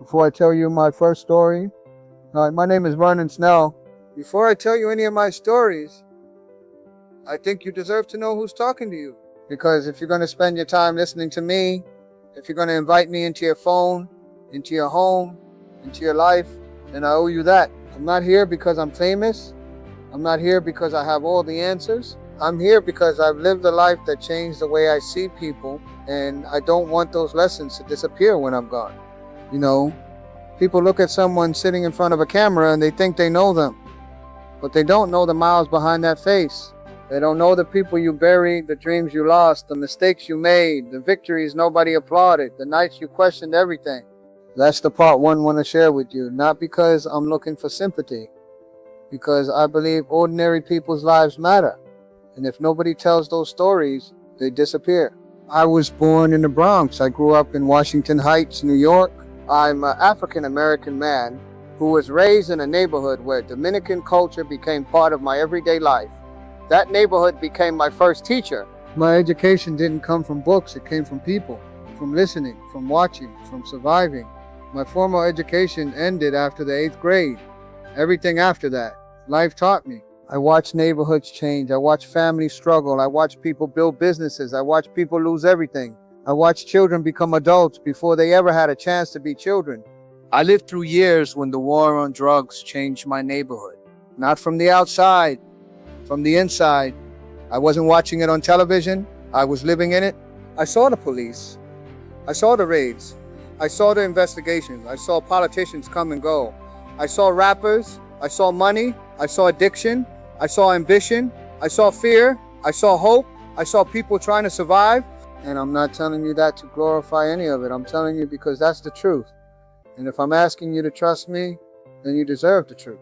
before I tell you my first story. My name is Vernon Snell. Before I tell you any of my stories, I think you deserve to know who's talking to you. Because if you're going to spend your time listening to me, if you're going to invite me into your phone, into your home, into your life, then I owe you that. I'm not here because I'm famous. I'm not here because I have all the answers. I'm here because I've lived a life that changed the way I see people, and I don't want those lessons to disappear when I'm gone. You know, people look at someone sitting in front of a camera and they think they know them, but they don't know the miles behind that face. They don't know the people you buried, the dreams you lost, the mistakes you made, the victories nobody applauded, the nights you questioned everything. That's the part one I want to share with you, not because I'm looking for sympathy, because I believe ordinary people's lives matter. And if nobody tells those stories, they disappear. I was born in the Bronx. I grew up in Washington Heights, New York. I'm an African-American man who was raised in a neighborhood where Dominican culture became part of my everyday life. That neighborhood became my first teacher. My education didn't come from books, it came from people, from listening, from watching, from surviving. My formal education ended after the 8th grade. Everything after that, life taught me. I watched neighborhoods change. I watched families struggle. I watched people build businesses. I watched people lose everything. I watched children become adults before they ever had a chance to be children. I lived through years when the war on drugs changed my neighborhood. Not from the outside, from the inside. I wasn't watching it on television. I was living in it. I saw the police. I saw the raids. I saw the investigations. I saw politicians come and go. I saw rappers. I saw money. I saw addiction. I saw ambition. I saw fear. I saw hope. I saw people trying to survive. And I'm not telling you that to glorify any of it. I'm telling you because that's the truth. And if I'm asking you to trust me, then you deserve the truth.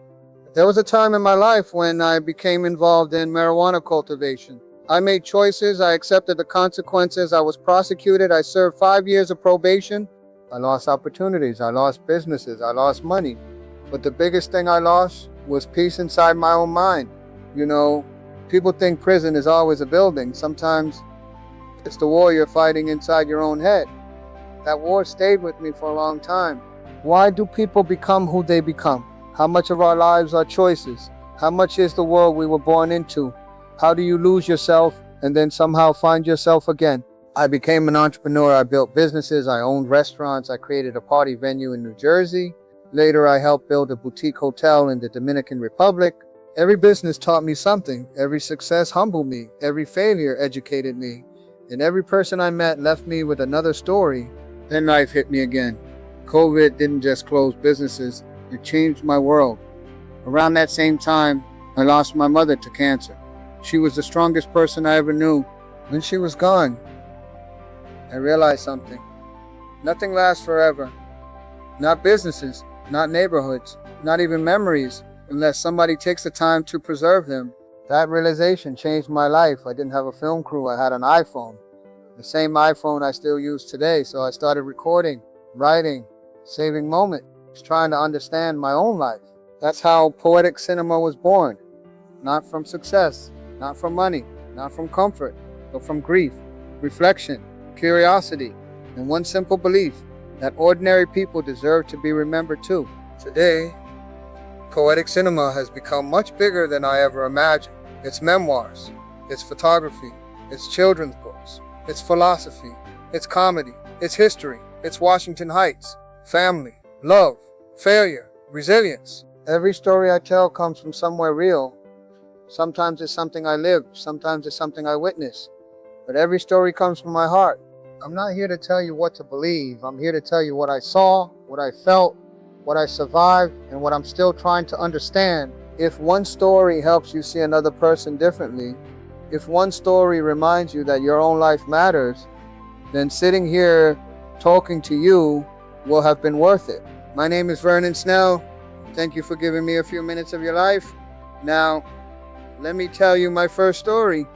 There was a time in my life when I became involved in marijuana cultivation. I made choices. I accepted the consequences. I was prosecuted. I served 5 years of probation. I lost opportunities. I lost businesses. I lost money. But the biggest thing I lost was peace inside my own mind. You know, people think prison is always a building. Sometimes it's the war you're fighting inside your own head. That war stayed with me for a long time. Why do people become who they become? How much of our lives are choices? How much is the world we were born into? How do you lose yourself and then somehow find yourself again? I became an entrepreneur. I built businesses. I owned restaurants. I created a party venue in New Jersey. Later, I helped build a boutique hotel in the Dominican Republic. Every business taught me something. Every success humbled me. Every failure educated me. And every person I met left me with another story. Then life hit me again. COVID didn't just close businesses. It changed my world. Around that same time, I lost my mother to cancer. She was the strongest person I ever knew. When she was gone, I realized something. Nothing lasts forever. Not businesses, not neighborhoods, not even memories, unless somebody takes the time to preserve them. That realization changed my life. I didn't have a film crew. I had an iPhone. The same iPhone I still use today. So I started recording, writing, saving moments, trying to understand my own life. That's how Poetic Cinema was born. Not from success, not from money, not from comfort, but from grief, reflection, curiosity, and one simple belief that ordinary people deserve to be remembered too. Today, Poetic Cinema has become much bigger than I ever imagined. It's memoirs, it's photography, it's children's books, it's philosophy, it's comedy, it's history, it's Washington Heights, family, love, failure, resilience. Every story I tell comes from somewhere real. Sometimes it's something I lived, sometimes it's something I witnessed. But every story comes from my heart. I'm not here to tell you what to believe. I'm here to tell you what I saw, what I felt, what I survived, and what I'm still trying to understand. If one story helps you see another person differently, if one story reminds you that your own life matters, then sitting here talking to you will have been worth it. My name is Vernon Snell. Thank you for giving me a few minutes of your life. Now, let me tell you my first story.